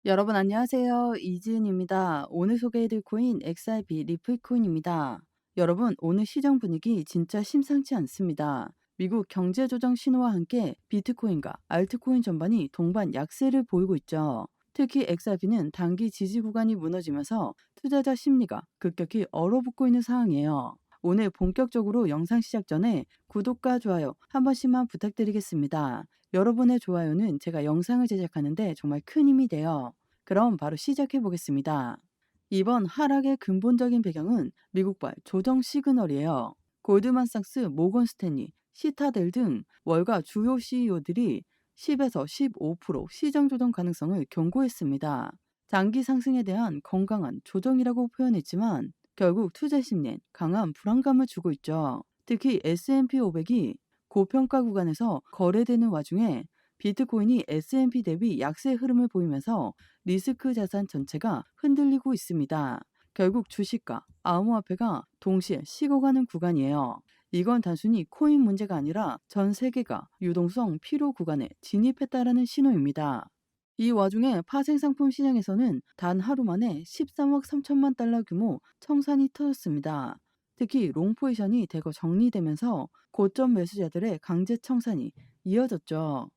여러분 안녕하세요. 이지은입니다. 오늘 소개해드릴 코인 XRP 리플 코인입니다. 여러분 오늘 시장 분위기 진짜 심상치 않습니다. 미국 경제 조정 신호와 함께 비트코인과 알트코인 전반이 동반 약세를 보이고 있죠. 특히 XRP는 단기 지지 구간이 무너지면서 투자자 심리가 급격히 얼어붙고 있는 상황이에요. 오늘 본격적으로 영상 시작 전에 구독과 좋아요 한 번씩만 부탁드리겠습니다. 여러분의 좋아요는 제가 영상을 제작하는데 정말 큰 힘이 돼요. 그럼 바로 시작해 보겠습니다. 이번 하락의 근본적인 배경은 미국발 조정 시그널이에요. 골드만삭스, 모건 스탠리, 시타델 등 월가 주요 CEO들이 10에서 15% 시장 조정 가능성을 경고했습니다. 장기 상승에 대한 건강한 조정이라고 표현했지만 결국 투자 심리엔 강한 불안감을 주고 있죠. 특히 S&P 500이 고평가 구간에서 거래되는 와중에 비트코인이 S&P 대비 약세 흐름을 보이면서 리스크 자산 전체가 흔들리고 있습니다. 결국 주식과 암호화폐가 동시에 식어가는 구간이에요. 이건 단순히 코인 문제가 아니라 전 세계가 유동성 필요 구간에 진입했다라는 신호입니다. 이 와중에 파생상품 시장에서는 단 하루 만에 13억 3천만 달러 규모 청산이 터졌습니다. 특히 롱포지션이 대거 정리되면서 고점 매수자들의 강제 청산이 이어졌죠.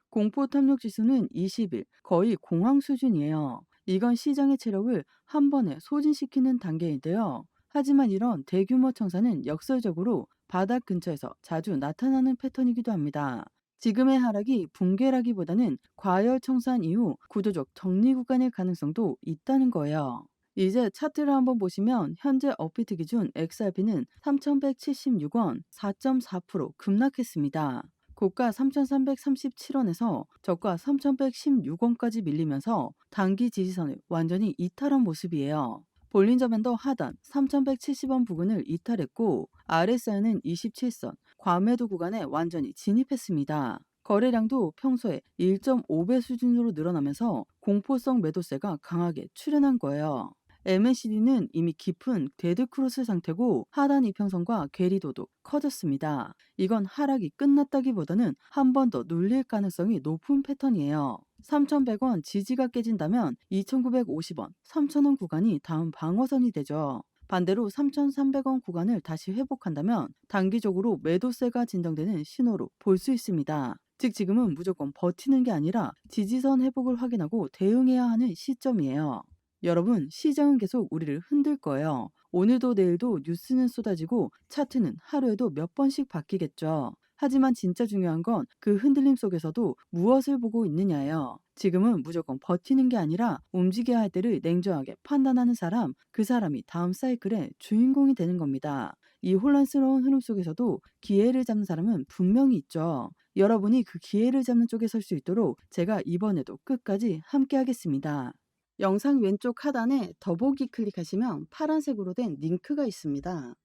공포 탐욕 지수는 20일 거의 공황 수준이에요. 이건 시장의 체력을 한 번에 소진시키는 단계인데요. 하지만 이런 대규모 청산은 역설적으로 바닥 근처에서 자주 나타나는 패턴이기도 합니다. 지금의 하락이 붕괴라기보다는 과열 청산 이후 구조적 정리 구간일 가능성도 있다는 거예요. 이제 차트를 한번 보시면 현재 업비트 기준 XRP는 3,176원 4.4% 급락했습니다. 고가 3,337원에서 저가 3,116원까지 밀리면서 단기 지지선을 완전히 이탈한 모습이에요. 볼린저 밴더 하단 3,170원 부근을 이탈했고 RSI는 27선, 과매도 구간에 완전히 진입했습니다. 거래량도 평소에 1.5배 수준으로 늘어나면서 공포성 매도세가 강하게 출현한 거예요. MACD는 이미 깊은 데드크로스 상태고 하단 이평선과 괴리도도 커졌습니다. 이건 하락이 끝났다기보다는 한 번 더 눌릴 가능성이 높은 패턴이에요. 3,100원 지지가 깨진다면 2,950원, 3,000원 구간이 다음 방어선이 되죠. 반대로 3,300원 구간을 다시 회복한다면 단기적으로 매도세가 진정되는 신호로 볼 수 있습니다. 즉 지금은 무조건 버티는 게 아니라 지지선 회복을 확인하고 대응해야 하는 시점이에요. 여러분, 시장은 계속 우리를 흔들 거예요. 오늘도 내일도 뉴스는 쏟아지고 차트는 하루에도 몇 번씩 바뀌겠죠. 하지만 진짜 중요한 건 그 흔들림 속에서도 무엇을 보고 있느냐예요. 지금은 무조건 버티는 게 아니라 움직여야 할 때를 냉정하게 판단하는 사람, 그 사람이 다음 사이클의 주인공이 되는 겁니다. 이 혼란스러운 흐름 속에서도 기회를 잡는 사람은 분명히 있죠. 여러분이 그 기회를 잡는 쪽에 설 수 있도록 제가 이번에도 끝까지 함께 하겠습니다. 영상 왼쪽 하단에 더보기 클릭하시면 파란색으로 된 링크가 있습니다.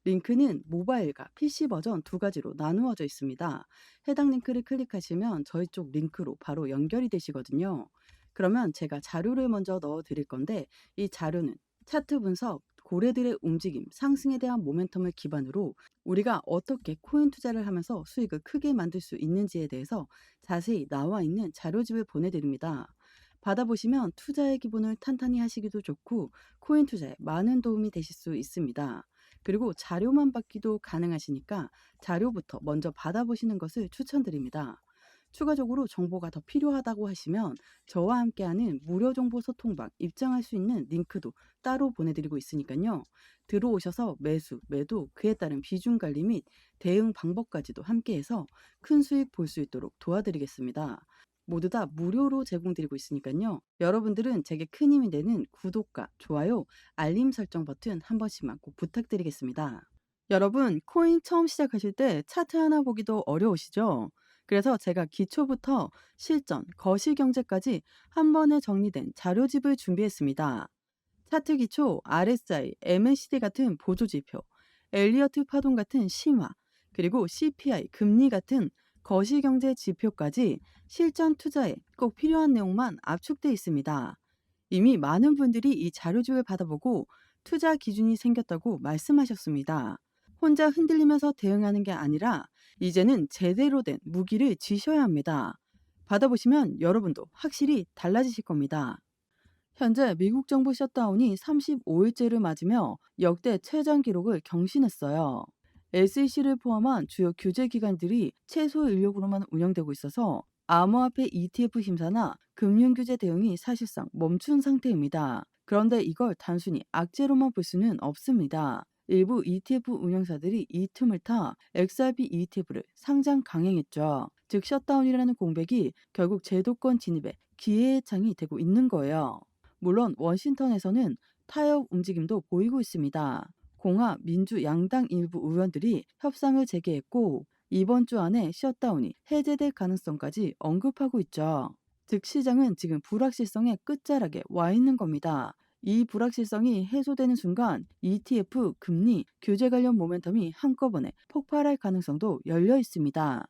링크는 모바일과 PC 버전 두 가지로 나누어져 있습니다. 해당 링크를 클릭하시면 저희 쪽 링크로 바로 연결이 되시거든요. 그러면 제가 자료를 먼저 넣어 드릴 건데 이 자료는 차트 분석, 고래들의 움직임, 상승에 대한 모멘텀을 기반으로 우리가 어떻게 코인 투자를 하면서 수익을 크게 만들 수 있는지에 대해서 자세히 나와 있는 자료집을 보내드립니다. 받아보시면 투자의 기본을 탄탄히 하시기도 좋고 코인 투자에 많은 도움이 되실 수 있습니다. 그리고 자료만 받기도 가능하시니까 자료부터 먼저 받아보시는 것을 추천드립니다. 추가적으로 정보가 더 필요하다고 하시면 저와 함께하는 무료 정보 소통방 입장할 수 있는 링크도 따로 보내드리고 있으니까요. 들어오셔서 매수, 매도, 그에 따른 비중 관리 및 대응 방법까지도 함께해서 큰 수익 볼 수 있도록 도와드리겠습니다. 모두 다 무료로 제공드리고 있으니까요. 여러분들은 제게 큰 힘이 되는 구독과 좋아요, 알림 설정 버튼 한 번씩만 꼭 부탁드리겠습니다. 여러분, 코인 처음 시작하실 때 차트 하나 보기도 어려우시죠? 그래서 제가 기초부터 실전, 거시경제까지 한 번에 정리된 자료집을 준비했습니다. 차트 기초, RSI, MACD 같은 보조지표, 엘리어트 파동 같은 심화, 그리고 CPI, 금리 같은 거시경제 지표까지 실전 투자에 꼭 필요한 내용만 압축돼 있습니다. 이미 많은 분들이 이 자료집을 받아보고 투자 기준이 생겼다고 말씀하셨습니다. 혼자 흔들리면서 대응하는 게 아니라 이제는 제대로 된 무기를 쥐셔야 합니다. 받아보시면 여러분도 확실히 달라지실 겁니다. 현재 미국 정부 셧다운이 35일째를 맞으며 역대 최장 기록을 경신했어요. SEC를 포함한 주요 규제 기관들이 최소 인력으로만 운영되고 있어서 암호화폐 ETF 심사나 금융 규제 대응이 사실상 멈춘 상태입니다. 그런데 이걸 단순히 악재로만 볼 수는 없습니다. 일부 ETF 운영사들이 이 틈을 타 XRP ETF를 상장 강행했죠. 즉 셧다운이라는 공백이 결국 제도권 진입에 기회의 창이 되고 있는 거예요. 물론 워싱턴에서는 타협 움직임도 보이고 있습니다. 공화, 민주 양당 일부 의원들이 협상을 재개했고 이번 주 안에 셧다운이 해제될 가능성까지 언급하고 있죠. 즉 시장은 지금 불확실성의 끝자락에 와 있는 겁니다. 이 불확실성이 해소되는 순간 ETF, 금리, 규제 관련 모멘텀이 한꺼번에 폭발할 가능성도 열려 있습니다.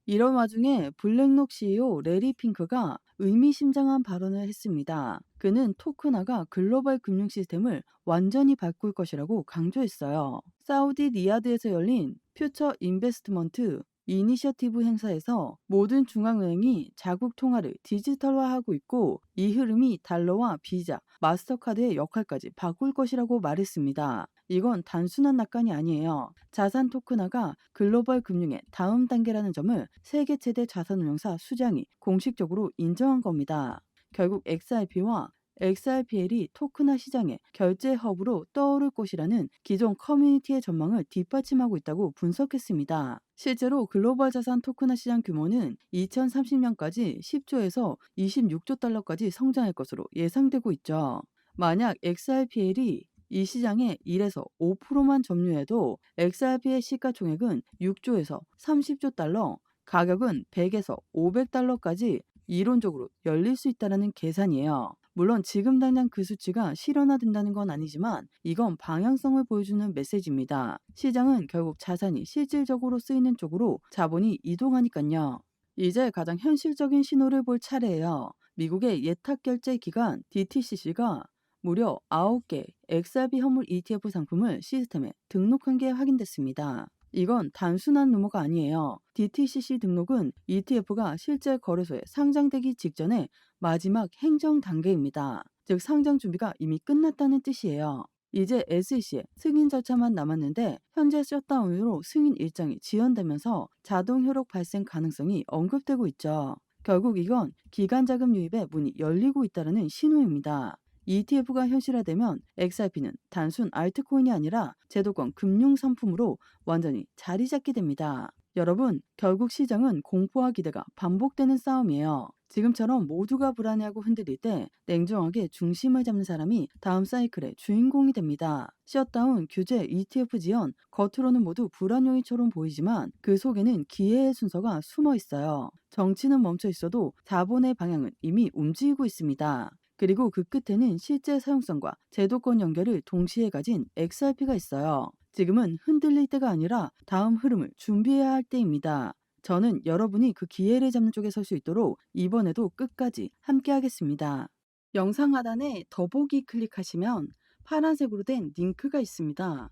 이런 와중에 블랙록 CEO 레리 핑크가 의미심장한 발언을 했습니다. 그는 토크나가 글로벌 금융 시스템을 완전히 바꿀 것이라고 강조했어요. 사우디 리야드에서 열린 퓨처 인베스트먼트 이니셔티브 행사에서 모든 중앙은행이 자국 통화를 디지털화하고 있고 이 흐름이 달러와 비자, 마스터카드의 역할까지 바꿀 것이라고 말했습니다. 이건 단순한 낙관이 아니에요. 자산 토큰화가 글로벌 금융의 다음 단계라는 점을 세계 최대 자산운용사 수장이 공식적으로 인정한 겁니다. 결국 XRP와 XRPL이 토큰화 시장의 결제 허브로 떠오를 것이라는 기존 커뮤니티의 전망을 뒷받침하고 있다고 분석했습니다. 실제로 글로벌 자산 토큰화 시장 규모는 2030년까지 10조에서 26조 달러까지 성장할 것으로 예상되고 있죠. 만약 XRPL이 이 시장에 1에서 5%만 점유해도 XRP의 시가총액은 6조에서 30조 달러, 가격은 100에서 500달러까지 이론적으로 열릴 수 있다는 계산이에요. 물론 지금 당장 그 수치가 실현화된다는 건 아니지만 이건 방향성을 보여주는 메시지입니다. 시장은 결국 자산이 실질적으로 쓰이는 쪽으로 자본이 이동하니까요. 이제 가장 현실적인 신호를 볼 차례예요. 미국의 예탁결제 기관 DTCC가 무려 9개 XRP 현물 ETF 상품을 시스템에 등록한 게 확인됐습니다. 이건 단순한 루머가 아니에요. DTCC 등록은 ETF가 실제 거래소에 상장되기 직전에 마지막 행정 단계입니다. 즉 상장 준비가 이미 끝났다는 뜻이에요. 이제 SEC의 승인 절차만 남았는데 현재 셧다운으로 승인 일정이 지연되면서 자동 효력 발생 가능성이 언급되고 있죠. 결국 이건 기관 자금 유입의 문이 열리고 있다는 신호입니다. ETF가 현실화되면 XRP는 단순 알트코인이 아니라 제도권 금융 상품으로 완전히 자리 잡게 됩니다. 여러분, 결국 시장은 공포와 기대가 반복되는 싸움이에요. 지금처럼 모두가 불안해하고 흔들릴 때 냉정하게 중심을 잡는 사람이 다음 사이클의 주인공이 됩니다. 셧다운, 규제, ETF 지연, 겉으로는 모두 불안 요인처럼 보이지만 그 속에는 기회의 순서가 숨어 있어요. 정치는 멈춰 있어도 자본의 방향은 이미 움직이고 있습니다. 그리고 그 끝에는 실제 사용성과 제도권 연결을 동시에 가진 XRP가 있어요. 지금은 흔들릴 때가 아니라 다음 흐름을 준비해야 할 때입니다. 저는 여러분이 그 기회를 잡는 쪽에 설 수 있도록 이번에도 끝까지 함께 하겠습니다. 영상 하단에 더보기 클릭하시면 파란색으로 된 링크가 있습니다.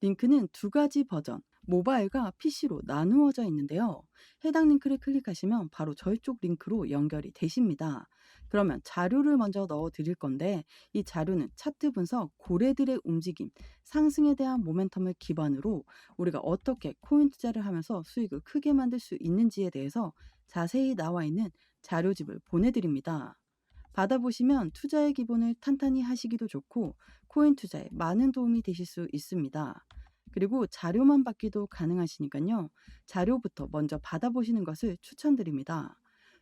링크는 두 가지 버전, 모바일과 PC로 나누어져 있는데요. 해당 링크를 클릭하시면 바로 저희 쪽 링크로 연결이 되십니다. 그러면 자료를 먼저 넣어 드릴 건데 이 자료는 차트 분석, 고래들의 움직임, 상승에 대한 모멘텀을 기반으로 우리가 어떻게 코인 투자를 하면서 수익을 크게 만들 수 있는지에 대해서 자세히 나와 있는 자료집을 보내드립니다. 받아보시면 투자의 기본을 탄탄히 하시기도 좋고 코인 투자에 많은 도움이 되실 수 있습니다. 그리고 자료만 받기도 가능하시니까요. 자료부터 먼저 받아보시는 것을 추천드립니다.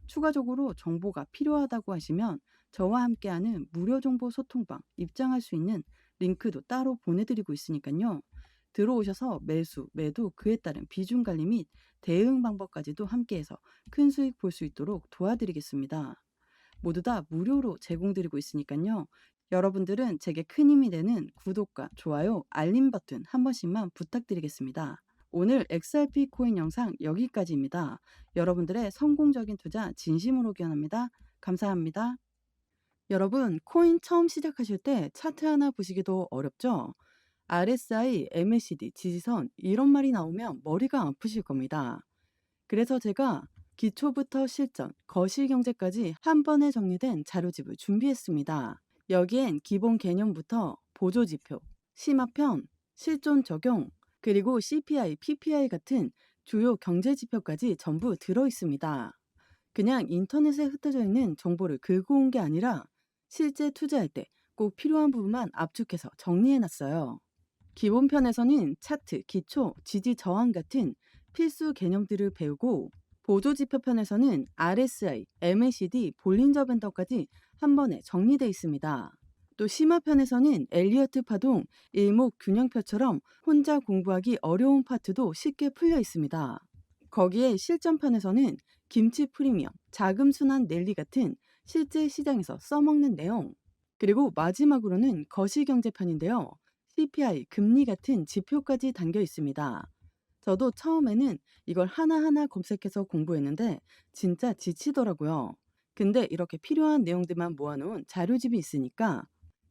추가적으로 정보가 필요하다고 하시면 저와 함께하는 무료 정보 소통방 입장할 수 있는 링크도 따로 보내드리고 있으니까요. 들어오셔서 매수, 매도, 그에 따른 비중 관리 및 대응 방법까지도 함께해서 큰 수익 볼 수 있도록 도와드리겠습니다. 모두 다 무료로 제공드리고 있으니까요. 여러분들은 제게 큰 힘이 되는 구독과 좋아요, 알림 버튼 한 번씩만 부탁드리겠습니다. 오늘 XRP 코인 영상 여기까지입니다. 여러분들의 성공적인 투자 진심으로 기원합니다. 감사합니다. 여러분, 코인 처음 시작하실 때 차트 하나 보시기도 어렵죠? RSI, MACD, 지지선 이런 말이 나오면 머리가 아프실 겁니다. 그래서 제가 기초부터 실전, 거시경제까지 한 번에 정리된 자료집을 준비했습니다. 여기엔 기본 개념부터 보조지표, 심화편, 실존 적용, 그리고 CPI, PPI 같은 주요 경제지표까지 전부 들어 있습니다. 그냥 인터넷에 흩어져 있는 정보를 긁어 온 게 아니라 실제 투자할 때 꼭 필요한 부분만 압축해서 정리해 놨어요. 기본편에서는 차트, 기초, 지지 저항 같은 필수 개념들을 배우고 보조지표편에서는 RSI, MACD, 볼린저 밴더까지 한 번에 정리되어 있습니다. 또 심화편에서는 엘리어트 파동, 일목균형표처럼 혼자 공부하기 어려운 파트도 쉽게 풀려 있습니다. 거기에 실전편에서는 김치 프리미엄, 자금 순환 랠리 같은 실제 시장에서 써먹는 내용, 그리고 마지막으로는 거시경제편인데요. CPI, 금리 같은 지표까지 담겨 있습니다. 저도 처음에는 이걸 하나하나 검색해서 공부했는데 진짜 지치더라고요. 근데 이렇게 필요한 내용들만 모아놓은 자료집이 있으니까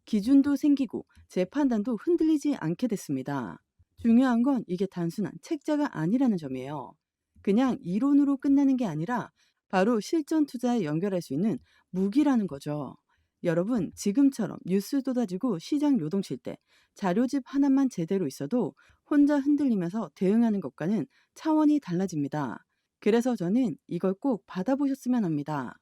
기준도 생기고 제 판단도 흔들리지 않게 됐습니다. 중요한 건 이게 단순한 책자가 아니라는 점이에요. 그냥 이론으로 끝나는 게 아니라 바로 실전 투자에 연결할 수 있는 무기라는 거죠. 여러분, 지금처럼 뉴스 쏟아지고 시장 요동칠 때 자료집 하나만 제대로 있어도 혼자 흔들리면서 대응하는 것과는 차원이 달라집니다. 그래서 저는 이걸 꼭 받아보셨으면 합니다.